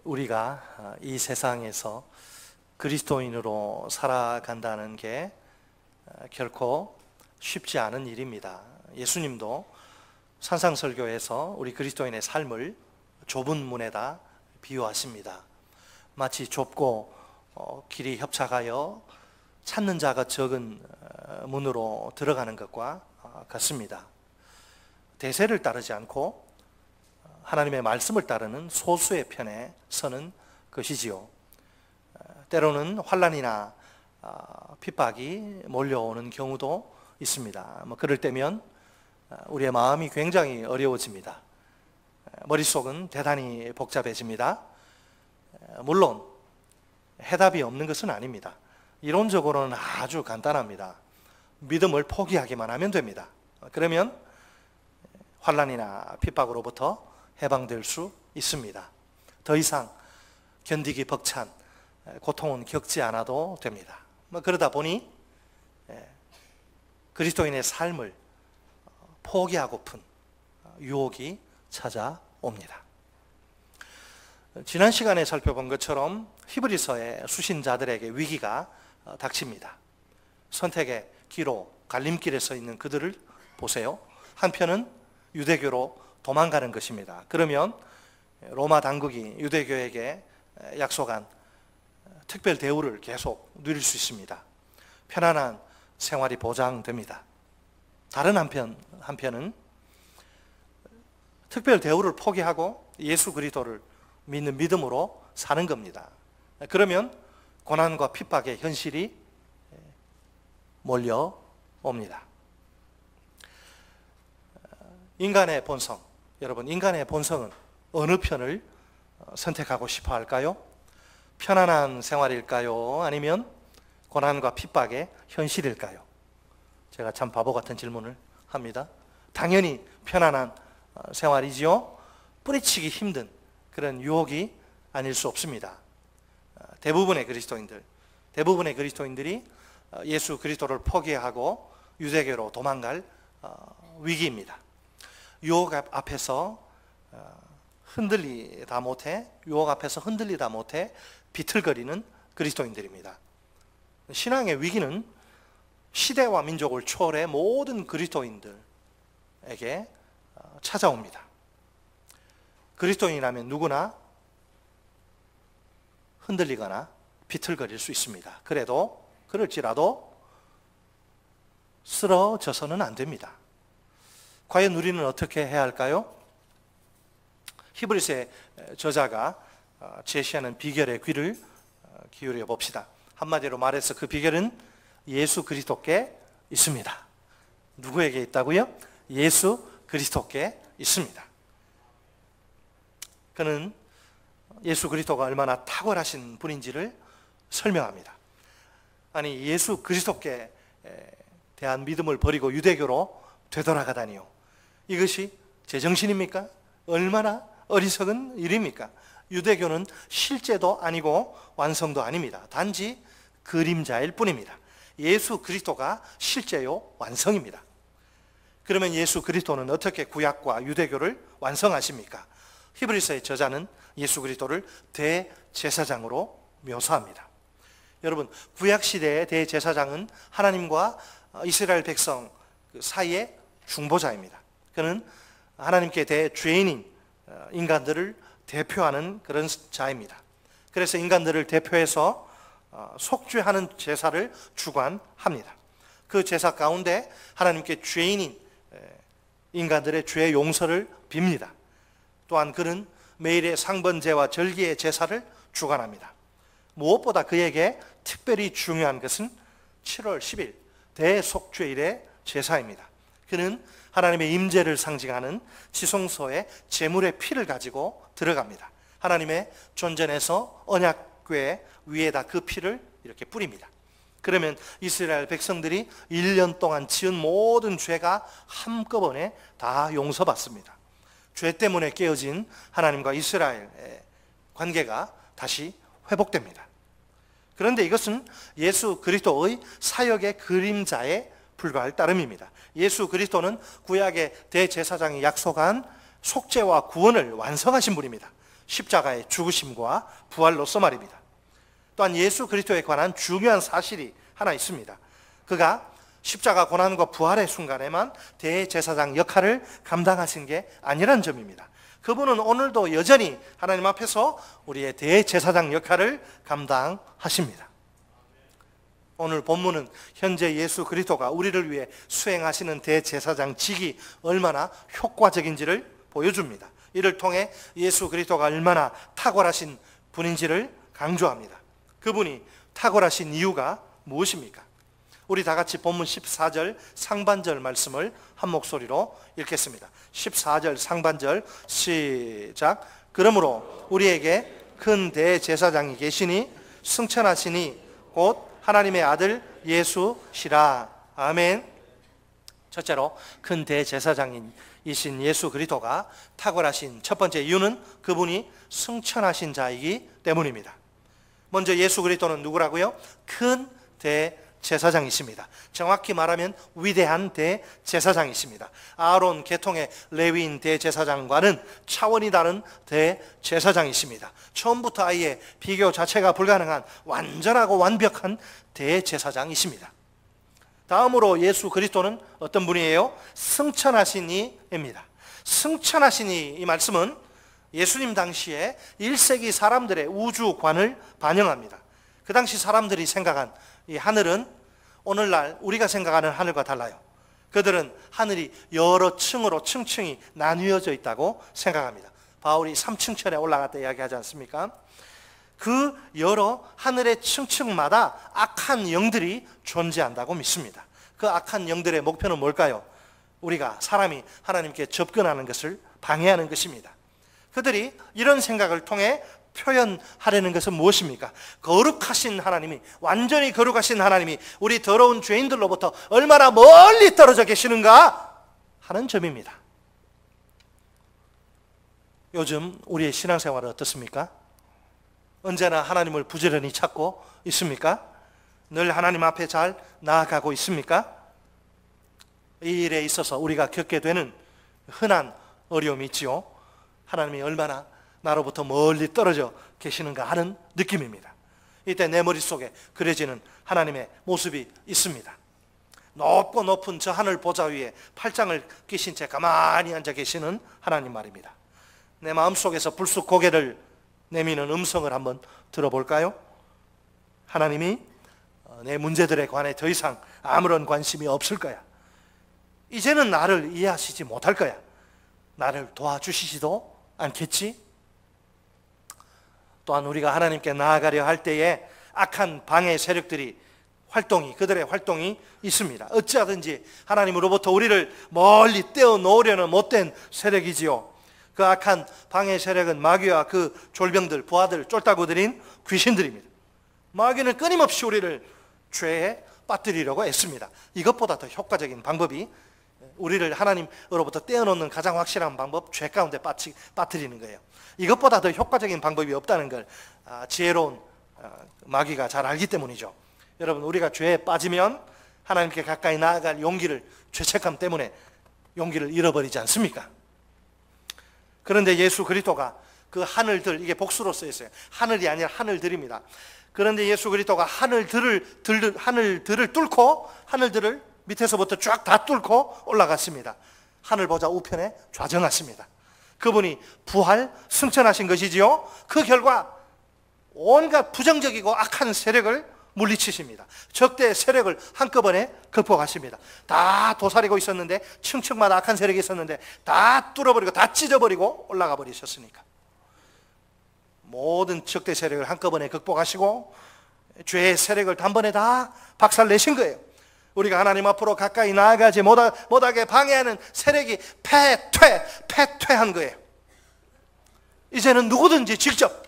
우리가 이 세상에서 그리스도인으로 살아간다는 게 결코 쉽지 않은 일입니다. 예수님도 산상설교에서 우리 그리스도인의 삶을 좁은 문에다 비유하십니다. 마치 좁고 길이 협착하여 찾는 자가 적은 문으로 들어가는 것과 같습니다. 대세를 따르지 않고 하나님의 말씀을 따르는 소수의 편에 서는 것이지요. 때로는 환난이나 핍박이 몰려오는 경우도 있습니다. 그럴 때면 우리의 마음이 굉장히 어려워집니다. 머릿속은 대단히 복잡해집니다. 물론 해답이 없는 것은 아닙니다. 이론적으로는 아주 간단합니다. 믿음을 포기하기만 하면 됩니다. 그러면 환난이나 핍박으로부터 해방될 수 있습니다. 더 이상 견디기 벅찬 고통은 겪지 않아도 됩니다. 그러다 보니 그리스도인의 삶을 포기하고픈 유혹이 찾아옵니다. 지난 시간에 살펴본 것처럼 히브리서의 수신자들에게 위기가 닥칩니다. 선택의 기로 갈림길에 서 있는 그들을 보세요. 한편은 유대교로 도망가는 것입니다. 그러면 로마 당국이 유대교에게 약속한 특별 대우를 계속 누릴 수 있습니다. 편안한 생활이 보장됩니다. 다른 한편은 특별 대우를 포기하고 예수 그리스도를 믿는 믿음으로 사는 겁니다. 그러면 고난과 핍박의 현실이 몰려옵니다. 인간의 본성, 여러분, 인간의 본성은 어느 편을 선택하고 싶어 할까요? 편안한 생활일까요? 아니면 고난과 핍박의 현실일까요? 제가 참 바보 같은 질문을 합니다. 당연히 편안한 생활이지요. 뿌리치기 힘든 그런 유혹이 아닐 수 없습니다. 대부분의 그리스도인들이 예수 그리스도를 포기하고 유대교로 도망갈 위기입니다. 유혹 앞에서 흔들리다 못해 비틀거리는 그리스도인들입니다. 신앙의 위기는 시대와 민족을 초월해 모든 그리스도인들에게 찾아옵니다. 그리스도인이라면 누구나 흔들리거나 비틀거릴 수 있습니다. 그럴지라도 쓰러져서는 안 됩니다. 과연 우리는 어떻게 해야 할까요? 히브리서의 저자가 제시하는 비결의 귀를 기울여 봅시다. 한마디로 말해서 그 비결은 예수 그리스도께 있습니다. 누구에게 있다고요? 예수 그리스도께 있습니다. 그는 예수 그리스도가 얼마나 탁월하신 분인지를 설명합니다. 아니, 예수 그리스도께 대한 믿음을 버리고 유대교로 되돌아가다니요. 이것이 제정신입니까? 얼마나 어리석은 일입니까? 유대교는 실제도 아니고 완성도 아닙니다. 단지 그림자일 뿐입니다. 예수 그리스도가 실제요 완성입니다. 그러면 예수 그리스도는 어떻게 구약과 유대교를 완성하십니까? 히브리서의 저자는 예수 그리스도를 대제사장으로 묘사합니다. 여러분, 구약시대의 대제사장은 하나님과 이스라엘 백성 사이의 중보자입니다. 그는 하나님께 대죄인인 인간들을 대표하는 그런 자입니다. 그래서 인간들을 대표해서 속죄하는 제사를 주관합니다. 그 제사 가운데 하나님께 죄인인 인간들의 죄 용서를 빕니다. 또한 그는 매일의 상번제와 절기의 제사를 주관합니다. 무엇보다 그에게 특별히 중요한 것은 7월 10일 대속죄일의 제사입니다. 그는 하나님의 임재를 상징하는 지성소에 제물의 피를 가지고 들어갑니다. 하나님의 존전에서 언약궤 위에다 그 피를 이렇게 뿌립니다. 그러면 이스라엘 백성들이 1년 동안 지은 모든 죄가 한꺼번에 다 용서받습니다. 죄 때문에 깨어진 하나님과 이스라엘의 관계가 다시 회복됩니다. 그런데 이것은 예수 그리스도의 사역의 그림자에 불과할 따름입니다. 예수 그리스도는 구약의 대제사장이 약속한 속죄와 구원을 완성하신 분입니다. 십자가의 죽으심과 부활로서 말입니다. 또한 예수 그리스도에 관한 중요한 사실이 하나 있습니다. 그가 십자가 고난과 부활의 순간에만 대제사장 역할을 감당하신 게 아니라는 점입니다. 그분은 오늘도 여전히 하나님 앞에서 우리의 대제사장 역할을 감당하십니다. 오늘 본문은 현재 예수 그리스도가 우리를 위해 수행하시는 대제사장직이 얼마나 효과적인지를 보여줍니다. 이를 통해 예수 그리스도가 얼마나 탁월하신 분인지를 강조합니다. 그분이 탁월하신 이유가 무엇입니까? 우리 다 같이 본문 14절 상반절 말씀을 한 목소리로 읽겠습니다. 14절 상반절 시작. 그러므로 우리에게 큰 대제사장이 계시니 승천하시니 곧 하나님의 아들 예수시라. 아멘. 첫째로 큰 대제사장이신 예수 그리스도가 탁월하신 첫 번째 이유는 그분이 승천하신 자이기 때문입니다. 먼저 예수 그리스도는 누구라고요? 큰 대제사장이십니다. 정확히 말하면 위대한 대제사장이십니다. 아론 계통의 레위인 대제사장과는 차원이 다른 대제사장이십니다. 처음부터 아예 비교 자체가 불가능한 완전하고 완벽한 대제사장이십니다. 다음으로 예수 그리스도는 어떤 분이에요? 승천하시니입니다. 승천하시니, 이 말씀은 예수님 당시에 1세기 사람들의 우주관을 반영합니다. 그 당시 사람들이 생각한 이 하늘은 오늘날 우리가 생각하는 하늘과 달라요. 그들은 하늘이 여러 층으로 층층이 나뉘어져 있다고 생각합니다. 바울이 3층천에 올라갔다 이야기하지 않습니까? 그 여러 하늘의 층층마다 악한 영들이 존재한다고 믿습니다. 그 악한 영들의 목표는 뭘까요? 우리가 사람이 하나님께 접근하는 것을 방해하는 것입니다. 그들이 이런 생각을 통해 표현하려는 것은 무엇입니까? 거룩하신 하나님이, 완전히 거룩하신 하나님이 우리 더러운 죄인들로부터 얼마나 멀리 떨어져 계시는가 하는 점입니다. 요즘 우리의 신앙생활은 어떻습니까? 언제나 하나님을 부지런히 찾고 있습니까? 늘 하나님 앞에 잘 나아가고 있습니까? 이 일에 있어서 우리가 겪게 되는 흔한 어려움이 있지요. 하나님이 얼마나 나로부터 멀리 떨어져 계시는가 하는 느낌입니다. 이때 내 머릿속에 그려지는 하나님의 모습이 있습니다. 높고 높은 저 하늘 보좌 위에 팔짱을 끼신 채 가만히 앉아 계시는 하나님 말입니다. 내 마음속에서 불쑥 고개를 내미는 음성을 한번 들어볼까요? 하나님이 내 문제들에 관해 더 이상 아무런 관심이 없을 거야. 이제는 나를 이해하시지 못할 거야. 나를 도와주시지도 않겠지? 또한 우리가 하나님께 나아가려 할 때에 악한 방해 세력들이 그들의 활동이 있습니다. 어찌하든지 하나님으로부터 우리를 멀리 떼어놓으려는 못된 세력이지요. 그 악한 방해 세력은 마귀와 그 졸병들, 부하들, 쫄따구들인 귀신들입니다. 마귀는 끊임없이 우리를 죄에 빠뜨리려고 애씁니다. 이것보다 더 효과적인 방법이, 우리를 하나님으로부터 떼어놓는 가장 확실한 방법, 죄 가운데 빠뜨리는 거예요. 이것보다 더 효과적인 방법이 없다는 걸 지혜로운 마귀가 잘 알기 때문이죠. 여러분, 우리가 죄에 빠지면 하나님께 가까이 나아갈 용기를, 죄책감 때문에 용기를 잃어버리지 않습니까? 그런데 예수 그리스도가 그 하늘들, 이게 복수로 쓰여 있어요. 하늘이 아니라 하늘들입니다. 그런데 예수 그리스도가 하늘들을 뚫고, 하늘들을 밑에서부터 쫙 다 뚫고 올라갔습니다. 하늘 보좌 우편에 좌정하십니다. 그분이 부활 승천하신 것이지요. 그 결과 온갖 부정적이고 악한 세력을 물리치십니다. 적대의 세력을 한꺼번에 극복하십니다. 다 도사리고 있었는데, 층층마다 악한 세력이 있었는데 다 뚫어버리고 다 찢어버리고 올라가 버리셨으니까 모든 적대 세력을 한꺼번에 극복하시고 죄의 세력을 단번에 다 박살내신 거예요. 우리가 하나님 앞으로 가까이 나아가지 못하게 방해하는 세력이 패퇴한 거예요. 이제는 누구든지 직접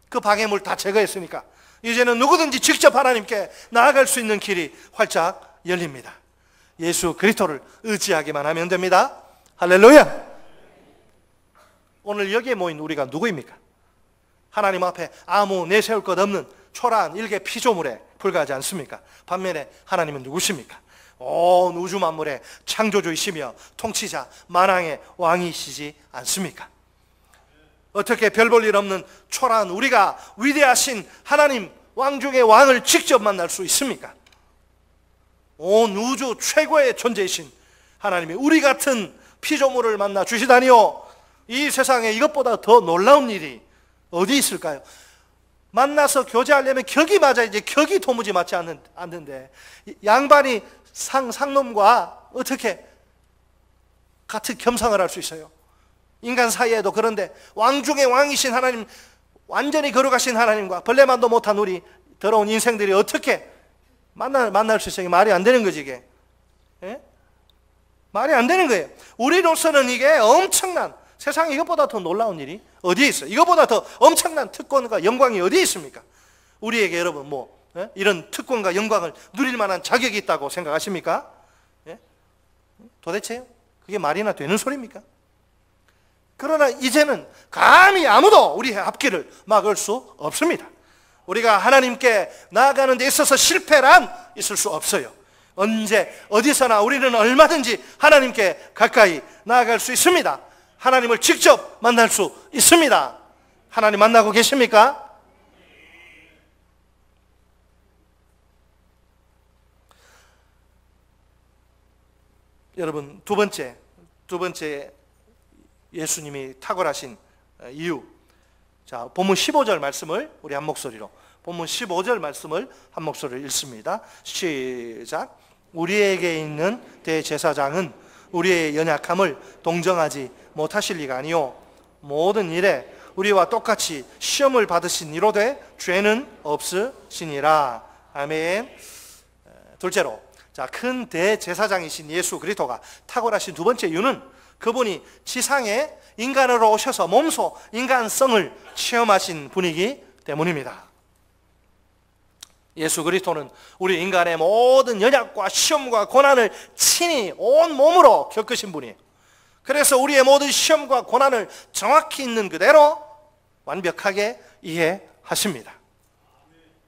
그 방해물 다 제거했으니까 이제는 누구든지 직접 하나님께 나아갈 수 있는 길이 활짝 열립니다. 예수 그리스도를 의지하기만 하면 됩니다. 할렐루야. 오늘 여기에 모인 우리가 누구입니까? 하나님 앞에 아무 내세울 것 없는 초라한 일개 피조물에 불과하지 않습니까? 반면에 하나님은 누구십니까? 온 우주 만물의 창조주이시며 통치자, 만왕의 왕이시지 않습니까? 어떻게 별 볼 일 없는 초라한 우리가 위대하신 하나님 왕 중의 왕을 직접 만날 수 있습니까? 온 우주 최고의 존재이신 하나님이 우리 같은 피조물을 만나 주시다니요. 이 세상에 이것보다 더 놀라운 일이 어디 있을까요? 만나서 교제하려면 격이 맞아야지. 격이 도무지 맞지 않는데 양반이 상놈과 어떻게 같은 겸상을 할 수 있어요? 인간 사이에도. 그런데 왕 중의 왕이신 하나님, 완전히 거룩하신 하나님과 벌레만도 못한 우리 더러운 인생들이 어떻게 만날 수 있어요? 말이 안 되는 거지 이게. 예? 말이 안 되는 거예요. 우리로서는 이게 엄청난, 세상에 이것보다 더 놀라운 일이 어디에 있어요? 이것보다 더 엄청난 특권과 영광이 어디에 있습니까? 우리에게 여러분 이런 특권과 영광을 누릴 만한 자격이 있다고 생각하십니까? 예? 도대체 그게 말이나 되는 소리입니까? 그러나 이제는 감히 아무도 우리의 앞길을 막을 수 없습니다. 우리가 하나님께 나아가는 데 있어서 실패란 있을 수 없어요. 언제 어디서나 우리는 얼마든지 하나님께 가까이 나아갈 수 있습니다. 하나님을 직접 만날 수 있습니다. 하나님 만나고 계십니까? 여러분, 두 번째 예수님이 탁월하신 이유. 자, 본문 15절 말씀을 우리 한 목소리로, 본문 15절 말씀을 한 목소리로 읽습니다. 시작. 우리에게 있는 대제사장은 우리의 연약함을 동정하지 못하실 리가 아니요 모든 일에 우리와 똑같이 시험을 받으신 이로되 죄는 없으시니라. 아멘. 둘째로, 자, 큰 대제사장이신 예수 그리스도가 탁월하신 두 번째 이유는 그분이 지상에 인간으로 오셔서 몸소 인간성을 체험하신 분이기 때문입니다. 예수 그리스도는 우리 인간의 모든 연약과 시험과 고난을 친히 온 몸으로 겪으신 분이에요. 그래서 우리의 모든 시험과 고난을 정확히 있는 그대로 완벽하게 이해하십니다.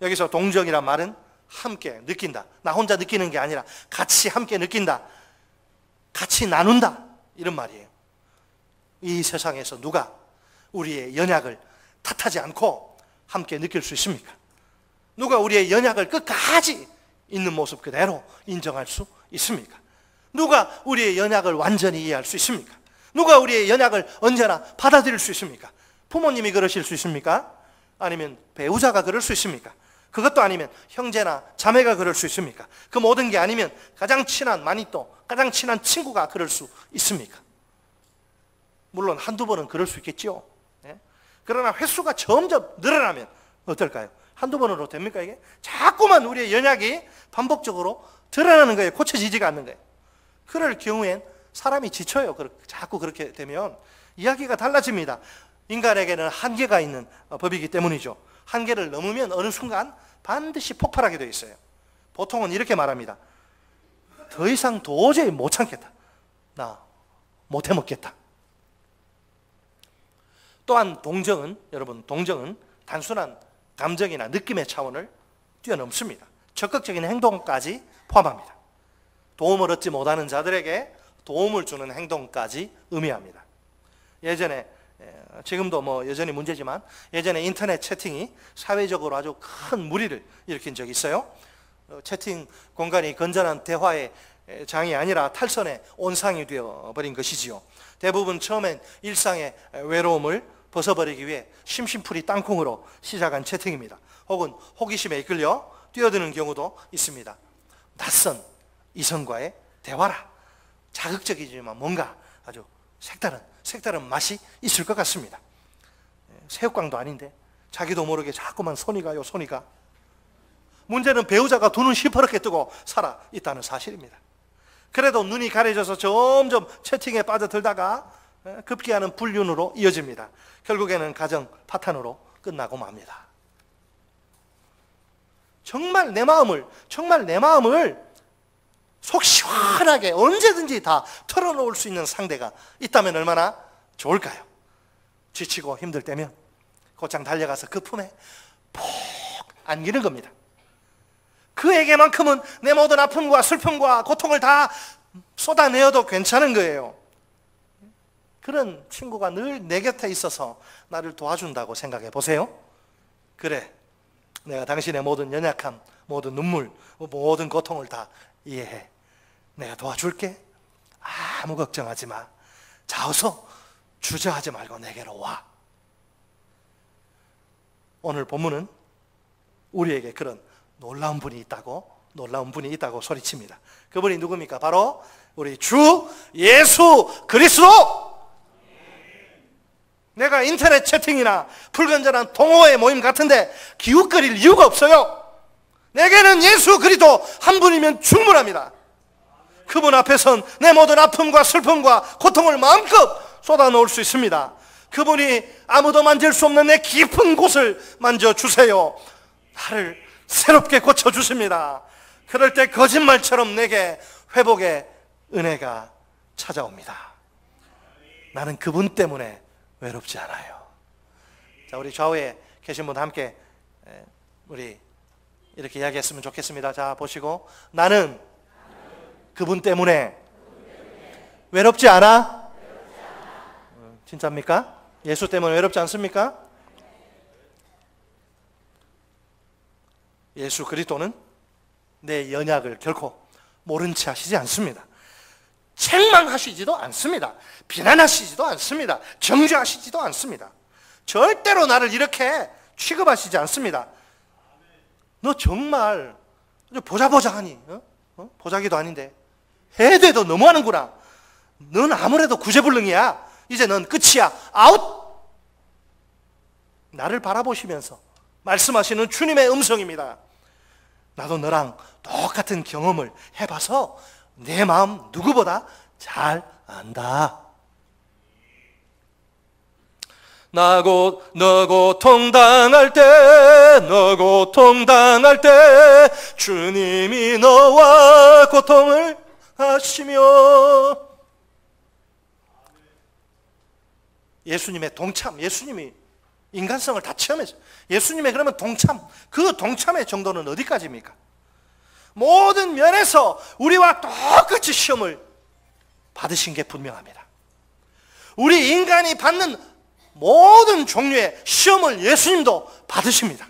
여기서 동정이란 말은 함께 느낀다. 나 혼자 느끼는 게 아니라 같이 함께 느낀다. 같이 나눈다. 이런 말이에요. 이 세상에서 누가 우리의 연약을 탓하지 않고 함께 느낄 수 있습니까? 누가 우리의 연약을 끝까지 있는 모습 그대로 인정할 수 있습니까? 누가 우리의 연약을 완전히 이해할 수 있습니까? 누가 우리의 연약을 언제나 받아들일 수 있습니까? 부모님이 그러실 수 있습니까? 아니면 배우자가 그럴 수 있습니까? 그것도 아니면 형제나 자매가 그럴 수 있습니까? 그 모든 게 아니면 가장 친한 마니또, 가장 친한 친구가 그럴 수 있습니까? 물론 한두 번은 그럴 수 있겠죠. 네? 그러나 횟수가 점점 늘어나면 어떨까요? 한두 번으로 됩니까 이게? 자꾸만 우리의 연약이 반복적으로 드러나는 거예요. 고쳐지지가 않는 거예요. 그럴 경우엔 사람이 지쳐요. 자꾸 그렇게 되면 이야기가 달라집니다. 인간에게는 한계가 있는 법이기 때문이죠. 한계를 넘으면 어느 순간 반드시 폭발하게 되어 있어요. 보통은 이렇게 말합니다. 더 이상 도저히 못 참겠다. 나 못 해먹겠다. 또한 동정은, 여러분, 동정은 단순한 감정이나 느낌의 차원을 뛰어넘습니다. 적극적인 행동까지 포함합니다. 도움을 얻지 못하는 자들에게 도움을 주는 행동까지 의미합니다. 예전에, 지금도 여전히 문제지만 예전에 인터넷 채팅이 사회적으로 아주 큰 무리를 일으킨 적이 있어요. 채팅 공간이 건전한 대화의 장이 아니라 탈선의 온상이 되어버린 것이지요. 대부분 처음엔 일상의 외로움을 벗어버리기 위해 심심풀이 땅콩으로 시작한 채팅입니다. 혹은 호기심에 이끌려 뛰어드는 경우도 있습니다. 낯선 이성과의 대화라. 자극적이지만 뭔가 아주 색다른 맛이 있을 것 같습니다. 새우깡도 아닌데 자기도 모르게 자꾸만 손이 가요. 문제는 배우자가 두 눈 시퍼렇게 뜨고 살아 있다는 사실입니다. 그래도 눈이 가려져서 점점 채팅에 빠져들다가 급기야는 불륜으로 이어집니다. 결국에는 가정 파탄으로 끝나고 맙니다. 정말 내 마음을 속 시원하게 언제든지 다 털어놓을 수 있는 상대가 있다면 얼마나 좋을까요? 지치고 힘들 때면 곧장 달려가서 그 품에 푹 안기는 겁니다. 그에게만큼은 내 모든 아픔과 슬픔과 고통을 다 쏟아내어도 괜찮은 거예요. 그런 친구가 늘 내 곁에 있어서 나를 도와준다고 생각해 보세요. 그래, 내가 당신의 모든 연약함, 모든 눈물, 모든 고통을 다 이해해. 내가 도와줄게. 아무 걱정하지 마. 자, 어서 주저하지 말고 내게로 와. 오늘 본문은 우리에게 그런 놀라운 분이 있다고 소리칩니다. 그분이 누굽니까? 바로 우리 주 예수 그리스도. 내가 인터넷 채팅이나 불건전한 동호회 모임 같은데 기웃거릴 이유가 없어요. 내게는 예수 그리스도 한 분이면 충분합니다. 그분 앞에선 내 모든 아픔과 슬픔과 고통을 마음껏 쏟아놓을 수 있습니다. 그분이 아무도 만질 수 없는 내 깊은 곳을 만져주세요. 나를 새롭게 고쳐주십니다. 그럴 때 거짓말처럼 내게 회복의 은혜가 찾아옵니다. 나는 그분 때문에 외롭지 않아요. 자, 우리 좌우에 계신 분 함께 우리 이렇게 이야기했으면 좋겠습니다. 자, 보시고, 나는 그분 때문에 외롭지 않아? 진짜입니까? 예수 때문에 외롭지 않습니까? 예수 그리스도는 내 연약을 결코 모른 채 하시지 않습니다. 책망하시지도 않습니다. 비난하시지도 않습니다. 정죄하시지도 않습니다. 절대로 나를 이렇게 취급하시지 않습니다. 너 정말 보자보자하니? 보자기도 아닌데 해대도 너무하는구나. 넌 아무래도 구제불능이야. 이제 넌 끝이야. 아웃! 나를 바라보시면서 말씀하시는 주님의 음성입니다. 나도 너랑 똑같은 경험을 해봐서 내 마음 누구보다 잘 안다. 너 고통당할 때 주님이 너와 고통을 하시며. 예수님의 동참, 예수님이 인간성을 다 체험했어요. 예수님의 그러면 동참, 그 동참의 정도는 어디까지입니까? 모든 면에서 우리와 똑같이 시험을 받으신 게 분명합니다. 우리 인간이 받는 모든 종류의 시험을 예수님도 받으십니다.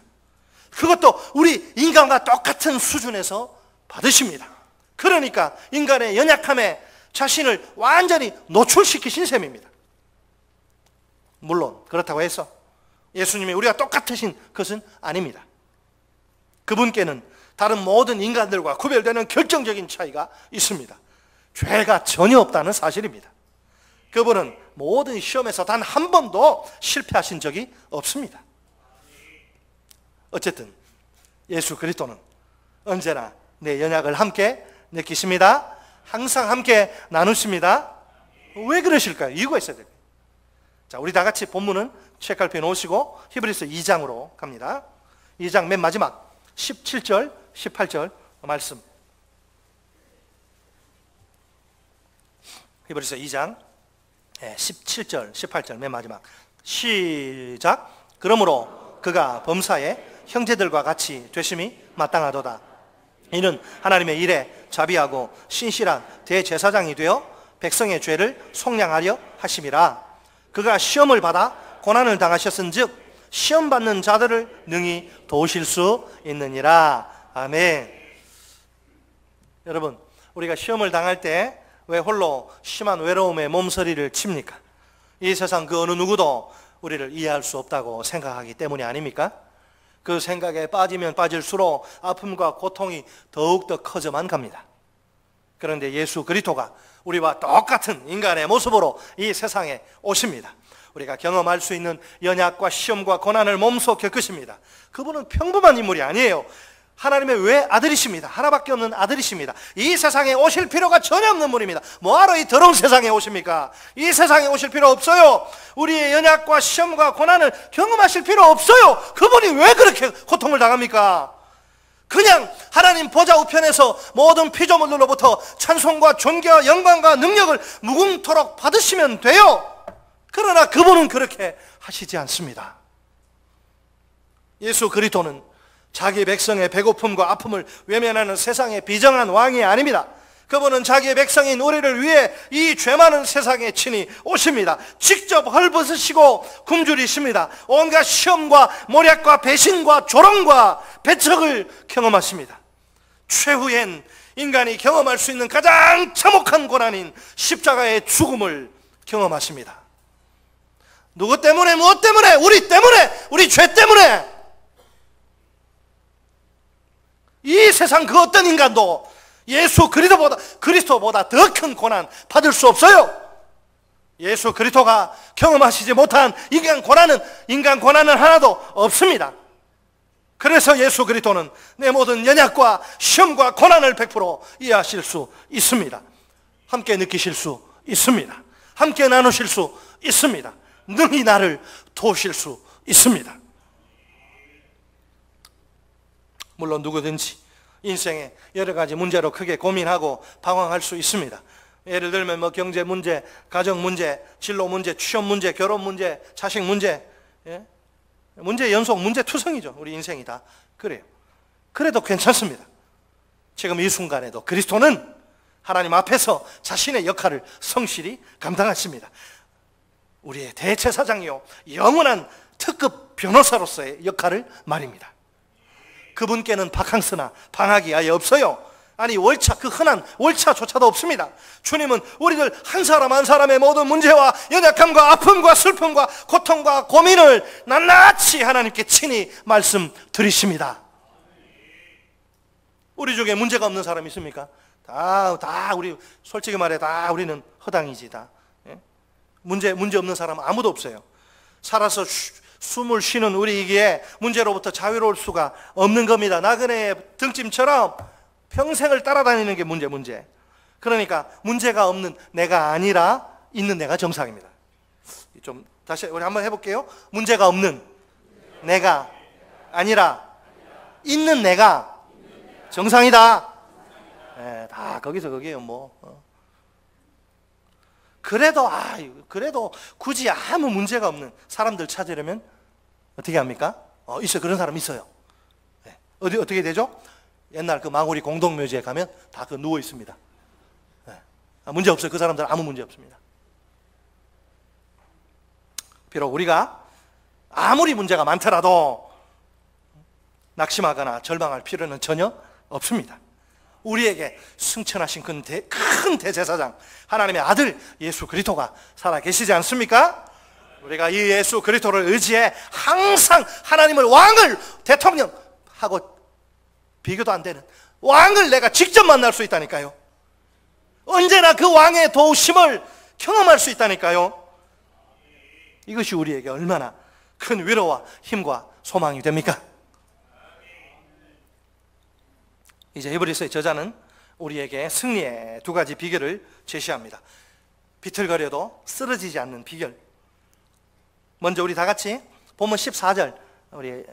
그것도 우리 인간과 똑같은 수준에서 받으십니다. 그러니까 인간의 연약함에 자신을 완전히 노출시키신 셈입니다. 물론 그렇다고 해서 예수님이 우리가 똑같으신 것은 아닙니다. 그분께는 다른 모든 인간들과 구별되는 결정적인 차이가 있습니다. 죄가 전혀 없다는 사실입니다. 그분은 모든 시험에서 단 한 번도 실패하신 적이 없습니다. 어쨌든 예수 그리스도는 언제나 내 연약을 함께 느끼십니다. 항상 함께 나누십니다. 왜 그러실까요? 이유가 있어야 돼요. 자, 우리 다 같이 본문은 책갈피에 놓으시고 히브리서 2장으로 갑니다. 2장 맨 마지막 17절, 18절 말씀. 히브리서 2장 17절, 18절 맨 마지막. 시작. 그러므로 그가 범사에 형제들과 같이 되심이 마땅하도다. 이는 하나님의 일에 자비하고 신실한 대제사장이 되어 백성의 죄를 속량하려 하심이라. 그가 시험을 받아 고난을 당하셨은즉 시험 받는 자들을 능히 도우실 수 있느니라. 아멘. 여러분, 우리가 시험을 당할 때 왜 홀로 심한 외로움에 몸서리를 칩니까? 이 세상 그 어느 누구도 우리를 이해할 수 없다고 생각하기 때문이 아닙니까? 그 생각에 빠지면 빠질수록 아픔과 고통이 더욱더 커져만 갑니다. 그런데 예수 그리스도가 우리와 똑같은 인간의 모습으로 이 세상에 오십니다. 우리가 경험할 수 있는 연약과 시험과 고난을 몸소 겪으십니다. 그분은 평범한 인물이 아니에요. 하나님의 외아들이십니다. 하나밖에 없는 아들이십니다. 이 세상에 오실 필요가 전혀 없는 분입니다. 뭐하러 이 더러운 세상에 오십니까? 이 세상에 오실 필요 없어요. 우리의 연약과 시험과 고난을 경험하실 필요 없어요. 그분이 왜 그렇게 고통을 당합니까? 그냥 하나님 보좌 우편에서 모든 피조물들로부터 찬송과 존귀와 영광과 능력을 무궁토록 받으시면 돼요. 그러나 그분은 그렇게 하시지 않습니다. 예수 그리스도는 자기 백성의 배고픔과 아픔을 외면하는 세상의 비정한 왕이 아닙니다. 그분은 자기의 백성인 우리를 위해 이 죄 많은 세상에 친히 오십니다. 직접 헐벗으시고 굶주리십니다. 온갖 시험과 모략과 배신과 조롱과 배척을 경험하십니다. 최후엔 인간이 경험할 수 있는 가장 참혹한 고난인 십자가의 죽음을 경험하십니다. 누구 때문에? 무엇 때문에? 우리 때문에! 우리 죄 때문에! 이 세상 그 어떤 인간도 예수 그리스도보다 더 큰 고난 받을 수 없어요. 예수 그리스도가 경험하시지 못한 인간 고난은 하나도 없습니다. 그래서 예수 그리스도는 내 모든 연약과 시험과 고난을 100% 이해하실 수 있습니다. 함께 느끼실 수 있습니다. 함께 나누실 수 있습니다. 능히 나를 도우실 수 있습니다. 물론 누구든지 인생에 여러 가지 문제로 크게 고민하고 방황할 수 있습니다. 예를 들면 경제 문제, 가정 문제, 진로 문제, 취업 문제, 결혼 문제, 자식 문제, 문제 연속, 문제 투성이죠. 우리 인생이 다 그래요. 그래도 괜찮습니다. 지금 이 순간에도 그리스도는 하나님 앞에서 자신의 역할을 성실히 감당하십니다. 우리의 대제사장이요, 영원한 특급 변호사로서의 역할을 말입니다. 그분께는 바캉스나 방학이 아예 없어요. 아니 월차, 그 흔한 월차조차도 없습니다. 주님은 우리들 한 사람 한 사람의 모든 문제와 연약함과 아픔과 슬픔과 고통과 고민을 낱낱이 하나님께 친히 말씀드리십니다. 우리 중에 문제가 없는 사람 있습니까? 다 우리 솔직히 말해 다 우리는 허당이지 다. 문제 없는 사람은 아무도 없어요. 살아서 숨을 쉬는 우리에게 문제로부터 자유로울 수가 없는 겁니다. 나그네의 등짐처럼 평생을 따라다니는 게 문제. 그러니까 문제가 없는 내가 아니라 있는 내가 정상입니다. 좀 다시 우리 한번 해볼게요. 문제가 없는 내가 아니라 있는 내가 정상이다. 네, 다 거기서 거기에요. 그래도 굳이 아무 문제가 없는 사람들 찾으려면 어떻게 합니까? 있어요. 그런 사람 있어요. 네. 어떻게 되죠? 옛날 그 망우리 공동묘지에 가면 다 그 누워 있습니다. 네. 문제 없어요. 그 사람들 아무 문제 없습니다. 비록 우리가 아무리 문제가 많더라도 낙심하거나 절망할 필요는 전혀 없습니다. 우리에게 승천하신 큰 대제사장 하나님의 아들 예수 그리스도가 살아계시지 않습니까? 우리가 이 예수 그리스도를 의지해 항상 하나님을 왕을 대통령하고 비교도 안 되는 왕을 내가 직접 만날 수 있다니까요. 언제나 그 왕의 도우심을 경험할 수 있다니까요. 이것이 우리에게 얼마나 큰 위로와 힘과 소망이 됩니까? 이제 히브리서의 저자는 우리에게 승리의 두 가지 비결을 제시합니다. 비틀거려도 쓰러지지 않는 비결. 먼저 우리 다 같이 본문 14절 우리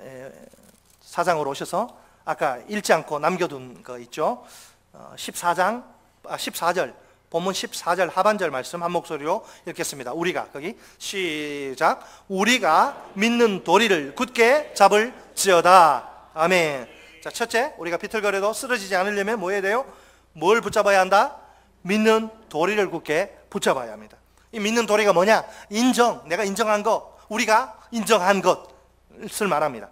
사장으로 오셔서 아까 읽지 않고 남겨둔 거 있죠. 14절 본문 14절 하반절 말씀 한 목소리로 읽겠습니다. 우리가 거기 시작. 우리가 믿는 도리를 굳게 잡을지어다. 아멘. 자, 첫째, 우리가 비틀거려도 쓰러지지 않으려면 뭐 해야 돼요? 뭘 붙잡아야 한다? 믿는 도리를 굳게 붙잡아야 합니다. 이 믿는 도리가 뭐냐? 내가 인정한 것, 우리가 인정한 것을 말합니다.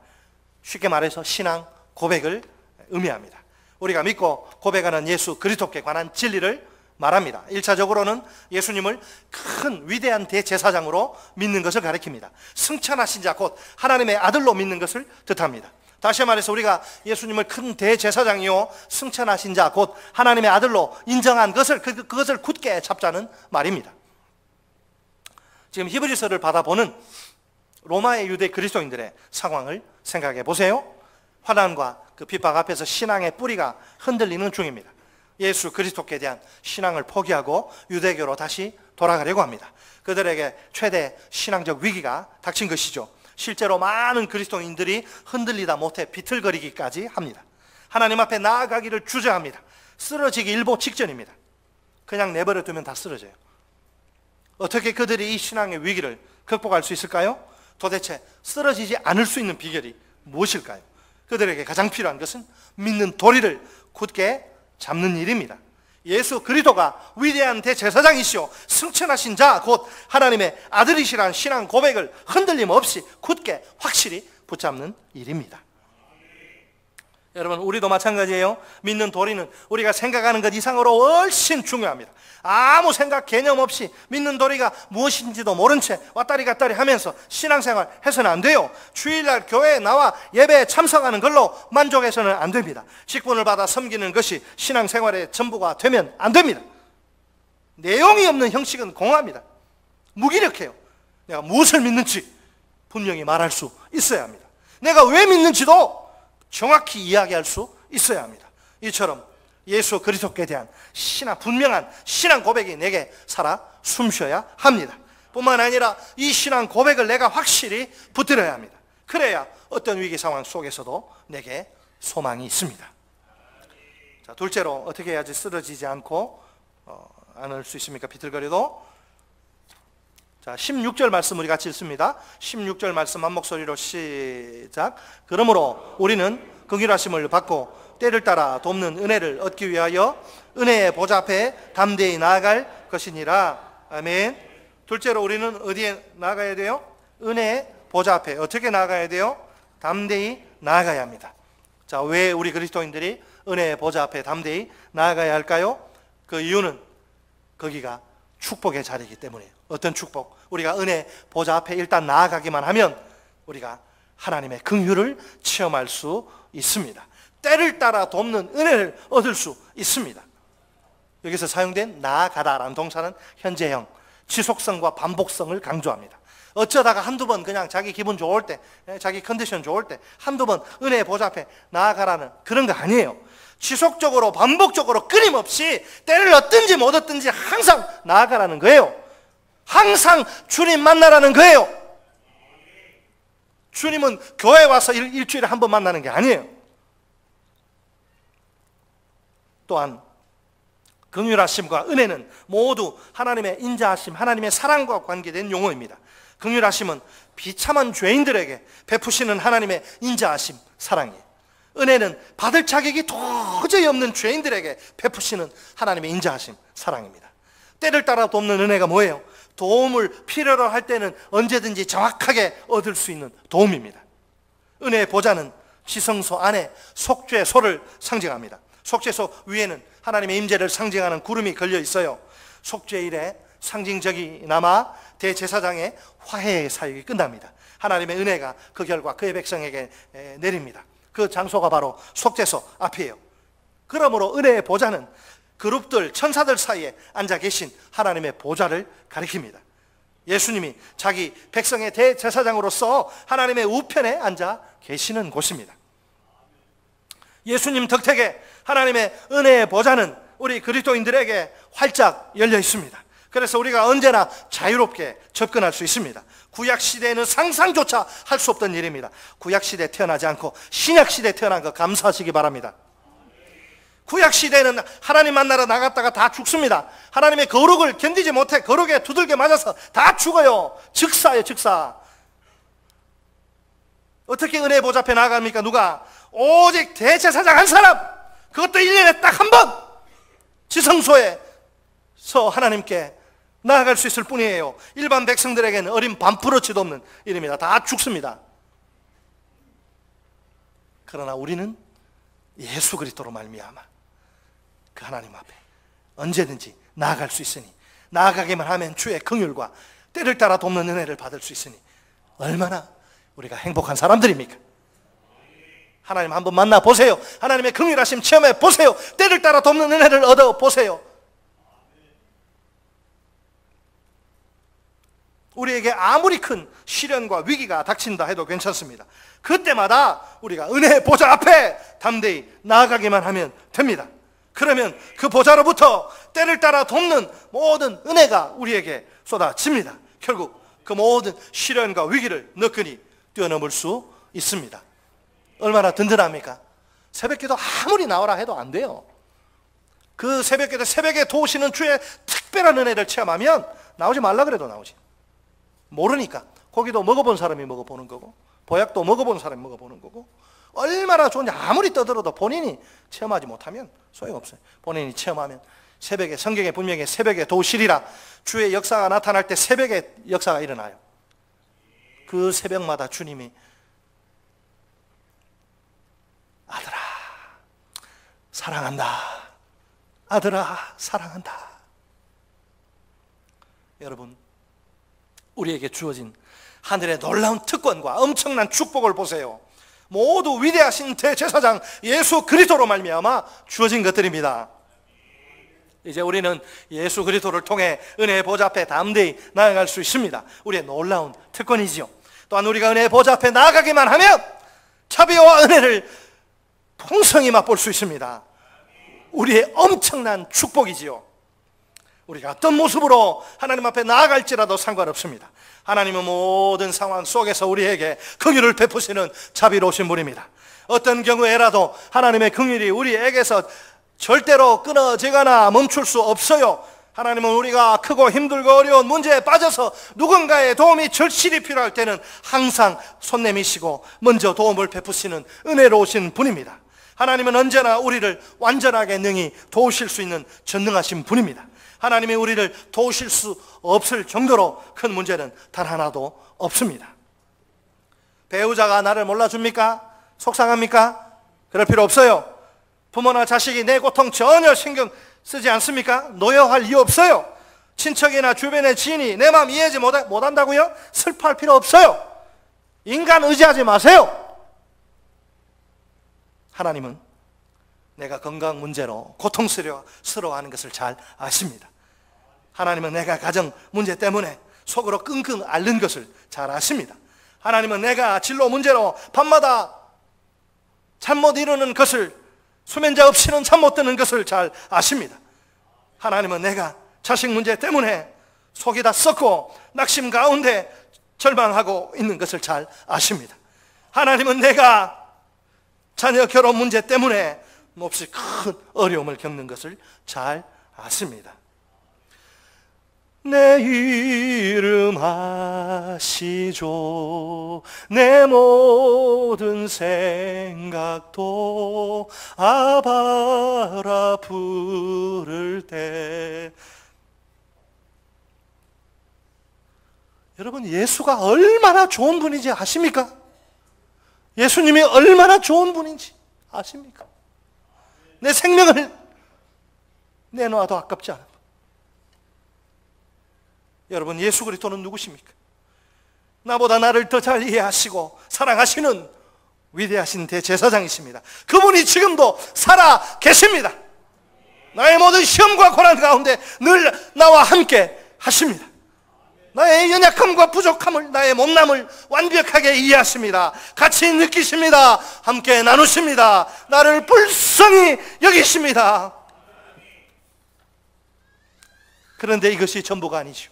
쉽게 말해서 신앙 고백을 의미합니다. 우리가 믿고 고백하는 예수 그리스도께 관한 진리를 말합니다. 1차적으로는 예수님을 큰 위대한 대제사장으로 믿는 것을 가리킵니다. 승천하신 자 곧 하나님의 아들로 믿는 것을 뜻합니다. 다시 말해서 우리가 예수님을 큰 대제사장이요 승천하신 자 곧 하나님의 아들로 인정한 그것을 굳게 잡자는 말입니다. 지금 히브리서를 받아보는 로마의 유대 그리스도인들의 상황을 생각해 보세요. 환난과 그 핍박 앞에서 신앙의 뿌리가 흔들리는 중입니다. 예수 그리스도께 대한 신앙을 포기하고 유대교로 다시 돌아가려고 합니다. 그들에게 최대 신앙적 위기가 닥친 것이죠. 실제로 많은 그리스도인들이 흔들리다 못해 비틀거리기까지 합니다. 하나님 앞에 나아가기를 주저합니다. 쓰러지기 일보 직전입니다. 그냥 내버려 두면 다 쓰러져요. 어떻게 그들이 이 신앙의 위기를 극복할 수 있을까요? 도대체 쓰러지지 않을 수 있는 비결이 무엇일까요? 그들에게 가장 필요한 것은 믿는 도리를 굳게 잡는 일입니다. 예수 그리스도가 위대한 대제사장이시오 승천하신 자 곧 하나님의 아들이시라는 신앙 고백을 흔들림 없이 굳게 확실히 붙잡는 일입니다. 여러분, 우리도 마찬가지예요. 믿는 도리는 우리가 생각하는 것 이상으로 훨씬 중요합니다. 아무 생각 개념 없이 믿는 도리가 무엇인지도 모른 채 왔다리 갔다리 하면서 신앙생활 해서는 안 돼요. 주일날 교회에 나와 예배에 참석하는 걸로 만족해서는 안 됩니다. 직분을 받아 섬기는 것이 신앙생활의 전부가 되면 안 됩니다. 내용이 없는 형식은 공허합니다. 무기력해요. 내가 무엇을 믿는지 분명히 말할 수 있어야 합니다. 내가 왜 믿는지도 정확히 이야기할 수 있어야 합니다. 이처럼 예수 그리스도께 대한 분명한 신앙 고백이 내게 살아 숨쉬어야 합니다. 뿐만 아니라 이 신앙 고백을 내가 확실히 붙들어야 합니다. 그래야 어떤 위기 상황 속에서도 내게 소망이 있습니다. 자, 둘째로 어떻게 해야지 쓰러지지 않고 않을 수 있습니까? 비틀거려도. 자, 16절 말씀 우리 같이 읽습니다. 16절 말씀 한 목소리로 시작. 그러므로 우리는 긍휼하심을 받고 때를 따라 돕는 은혜를 얻기 위하여 은혜의 보좌 앞에 담대히 나아갈 것이니라. 아멘. 둘째로 우리는 어디에 나아가야 돼요? 은혜의 보좌 앞에. 어떻게 나아가야 돼요? 담대히 나아가야 합니다. 자, 왜 우리 그리스도인들이 은혜의 보좌 앞에 담대히 나아가야 할까요? 그 이유는 거기가 축복의 자리이기 때문이에요. 어떤 축복? 우리가 은혜 보좌 앞에 일단 나아가기만 하면 우리가 하나님의 긍휼을 체험할 수 있습니다. 때를 따라 돕는 은혜를 얻을 수 있습니다. 여기서 사용된 나아가다라는 동사는 현재형, 지속성과 반복성을 강조합니다. 어쩌다가 한두 번 그냥 자기 기분 좋을 때, 자기 컨디션 좋을 때 한두 번 은혜의 보좌 앞에 나아가라는 그런 거 아니에요. 지속적으로 반복적으로 끊임없이 때를 얻든지 못 얻든지 항상 나아가라는 거예요. 항상 주님 만나라는 거예요. 주님은 교회에 와서 일주일에 한 번 만나는 게 아니에요. 또한 긍휼하심과 은혜는 모두 하나님의 인자하심, 하나님의 사랑과 관계된 용어입니다. 긍휼하심은 비참한 죄인들에게 베푸시는 하나님의 인자하심, 사랑이에요. 은혜는 받을 자격이 도저히 없는 죄인들에게 베푸시는 하나님의 인자하심, 사랑입니다. 때를 따라 돕는 은혜가 뭐예요? 도움을 필요로 할 때는 언제든지 정확하게 얻을 수 있는 도움입니다. 은혜의 보좌는 지성소 안에 속죄소를 상징합니다. 속죄소 위에는 하나님의 임재를 상징하는 구름이 걸려 있어요. 속죄일에 상징적이나마 대제사장의 화해의 사역이 끝납니다. 하나님의 은혜가 그 결과 그의 백성에게 내립니다. 그 장소가 바로 속죄소 앞이에요. 그러므로 은혜의 보좌는 그룹들, 천사들 사이에 앉아 계신 하나님의 보좌를 가리킵니다. 예수님이 자기 백성의 대제사장으로서 하나님의 우편에 앉아 계시는 곳입니다. 예수님 덕택에 하나님의 은혜의 보좌는 우리 그리스도인들에게 활짝 열려 있습니다. 그래서 우리가 언제나 자유롭게 접근할 수 있습니다. 구약시대에는 상상조차 할 수 없던 일입니다. 구약시대에 태어나지 않고 신약시대에 태어난 거 감사하시기 바랍니다. 구약시대에는 하나님 만나러 나갔다가 다 죽습니다. 하나님의 거룩을 견디지 못해 거룩에 두들겨 맞아서 다 죽어요. 즉사예요, 즉사. 어떻게 은혜의 보좌 앞에 나아갑니까? 누가? 오직 대제사장 한 사람, 그것도 1년에 딱 한 번 지성소에서 하나님께 나아갈 수 있을 뿐이에요. 일반 백성들에게는 어린 반프러치도 없는 일입니다. 다 죽습니다. 그러나 우리는 예수 그리스도로 말미암아 그 하나님 앞에 언제든지 나아갈 수 있으니, 나아가기만 하면 주의 긍휼과 때를 따라 돕는 은혜를 받을 수 있으니 얼마나 우리가 행복한 사람들입니까? 하나님 한번 만나보세요. 하나님의 긍휼하심 체험해보세요. 때를 따라 돕는 은혜를 얻어보세요. 우리에게 아무리 큰 시련과 위기가 닥친다 해도 괜찮습니다. 그때마다 우리가 은혜의 보좌 앞에 담대히 나아가기만 하면 됩니다. 그러면 그 보좌로부터 때를 따라 돕는 모든 은혜가 우리에게 쏟아집니다. 결국 그 모든 시련과 위기를 너끈히 뛰어넘을 수 있습니다. 얼마나 든든합니까? 새벽기도 아무리 나오라 해도 안 돼요. 그 새벽기도 새벽에 도우시는 주의 특별한 은혜를 체험하면 나오지 말라 그래도 나오지. 모르니까. 고기도 먹어본 사람이 먹어보는 거고, 보약도 먹어본 사람이 먹어보는 거고, 얼마나 좋은지 아무리 떠들어도 본인이 체험하지 못하면 소용없어요. 본인이 체험하면 새벽에, 성경에 분명히 새벽에 도우시리라, 주의 역사가 나타날 때 새벽에 역사가 일어나요. 그 새벽마다 주님이 아들아 사랑한다, 아들아 사랑한다. 여러분, 우리에게 주어진 하늘의 놀라운 특권과 엄청난 축복을 보세요. 모두 위대하신 대제사장 예수 그리스도로 말미암아 주어진 것들입니다. 이제 우리는 예수 그리스도를 통해 은혜의 보좌 앞에 담대히 나아갈 수 있습니다. 우리의 놀라운 특권이지요. 또한 우리가 은혜의 보좌 앞에 나아가기만 하면 자비와 은혜를 풍성히 맛볼 수 있습니다. 우리의 엄청난 축복이지요. 우리가 어떤 모습으로 하나님 앞에 나아갈지라도 상관없습니다. 하나님은 모든 상황 속에서 우리에게 긍휼을 베푸시는 자비로우신 분입니다. 어떤 경우에라도 하나님의 긍휼이 우리에게서 절대로 끊어지거나 멈출 수 없어요. 하나님은 우리가 크고 힘들고 어려운 문제에 빠져서 누군가의 도움이 절실히 필요할 때는 항상 손 내미시고 먼저 도움을 베푸시는 은혜로우신 분입니다. 하나님은 언제나 우리를 완전하게 능히 도우실 수 있는 전능하신 분입니다. 하나님이 우리를 도우실 수 없을 정도로 큰 문제는 단 하나도 없습니다. 배우자가 나를 몰라줍니까? 속상합니까? 그럴 필요 없어요. 부모나 자식이 내 고통 전혀 신경 쓰지 않습니까? 노여할 이유 없어요. 친척이나 주변의 지인이 내 마음 이해하지 못한다고요? 슬퍼할 필요 없어요. 인간 의지하지 마세요. 하나님은 내가 건강 문제로 고통스러워하는 것을 잘 아십니다. 하나님은 내가 가정 문제 때문에 속으로 끙끙 앓는 것을 잘 아십니다. 하나님은 내가 진로 문제로 밤마다 잠 못 이루는 것을, 수면제 없이는 잠 못 드는 것을 잘 아십니다. 하나님은 내가 자식 문제 때문에 속이 다 썩고 낙심 가운데 절망하고 있는 것을 잘 아십니다. 하나님은 내가 자녀 결혼 문제 때문에 몹시 큰 어려움을 겪는 것을 잘 아십니다. 내 이름 아시죠. 내 모든 생각도 아바라 부를 때. 여러분, 예수가 얼마나 좋은 분인지 아십니까? 예수님이 얼마나 좋은 분인지 아십니까? 내 생명을 내놓아도 아깝지 않은 분. 여러분, 예수 그리스도는 누구십니까? 나보다 나를 더 잘 이해하시고 사랑하시는 위대하신 대제사장이십니다. 그분이 지금도 살아 계십니다. 나의 모든 시험과 고난 가운데 늘 나와 함께 하십니다. 나의 연약함과 부족함을, 나의 못남을 완벽하게 이해하십니다. 같이 느끼십니다. 함께 나누십니다. 나를 불쌍히 여기십니다. 그런데 이것이 전부가 아니죠.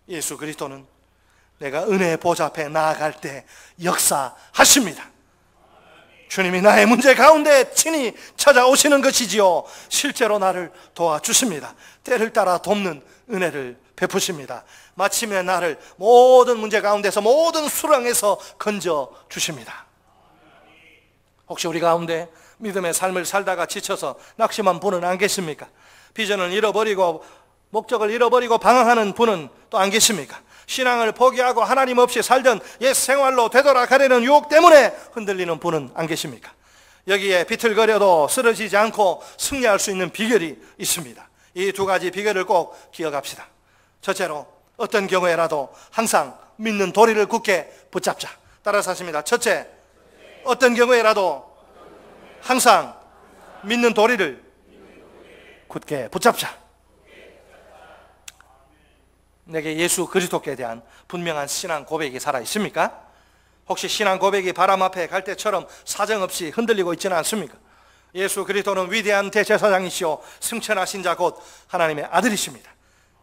예수 그리스도는 내가 은혜의 보좌 앞에 나아갈 때 역사하십니다. 주님이 나의 문제 가운데 친히 찾아오시는 것이지요. 실제로 나를 도와주십니다. 때를 따라 돕는 은혜를 베푸십니다. 마침내 나를 모든 문제 가운데서, 모든 수렁에서 건져주십니다. 혹시 우리 가운데 믿음의 삶을 살다가 지쳐서 낙심한 분은 안 계십니까? 비전을 잃어버리고 목적을 잃어버리고 방황하는 분은 또 안 계십니까? 신앙을 포기하고 하나님 없이 살던 옛 생활로 되돌아가려는 유혹 때문에 흔들리는 분은 안 계십니까? 여기에 비틀거려도 쓰러지지 않고 승리할 수 있는 비결이 있습니다. 이 두 가지 비결을 꼭 기억합시다. 첫째로, 어떤 경우에라도 항상 믿는 도리를 굳게 붙잡자. 따라서 하십니다. 첫째, 어떤 경우에라도 항상 믿는 도리를 굳게 붙잡자. 내게 예수 그리스도께 대한 분명한 신앙 고백이 살아 있습니까? 혹시 신앙 고백이 바람 앞에 갈 때처럼 사정없이 흔들리고 있지는 않습니까? 예수 그리스도는 위대한 대제사장이시오 승천하신 자 곧 하나님의 아들이십니다.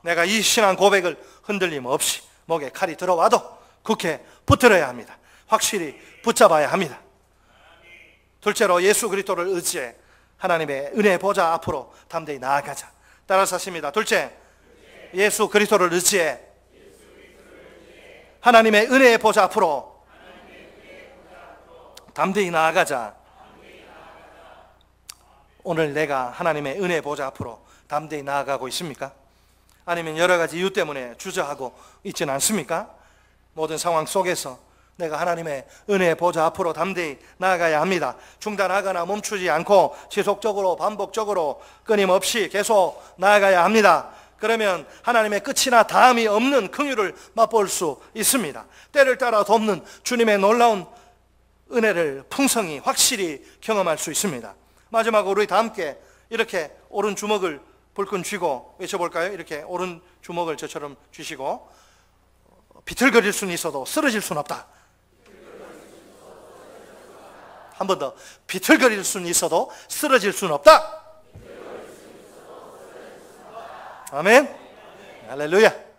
내가 이 신앙 고백을 흔들림 없이 목에 칼이 들어와도 굳게 붙들어야 합니다. 확실히 붙잡아야 합니다. 둘째로, 예수 그리스도를 의지해 하나님의 은혜 보좌 앞으로 담대히 나아가자. 따라서 하십니다. 둘째, 예수 그리스도를 의지해 하나님의 은혜의 보좌 앞으로 담대히 나아가자. 오늘 내가 하나님의 은혜의 보좌 앞으로 담대히 나아가고 있습니까? 아니면 여러 가지 이유 때문에 주저하고 있지는 않습니까? 모든 상황 속에서 내가 하나님의 은혜의 보좌 앞으로 담대히 나아가야 합니다. 중단하거나 멈추지 않고 지속적으로 반복적으로 끊임없이 계속 나아가야 합니다. 그러면 하나님의 끝이나 다음이 없는 긍휼을 맛볼 수 있습니다. 때를 따라 돕는 주님의 놀라운 은혜를 풍성히 확실히 경험할 수 있습니다. 마지막으로 우리 다 함께 이렇게 오른 주먹을 불끈 쥐고 외쳐볼까요? 이렇게 오른 주먹을 저처럼 쥐시고 비틀거릴 수는 있어도 쓰러질 수는 없다. 한 번 더. 비틀거릴 수는 있어도 쓰러질 수는 없다. 아멘. 할렐루야.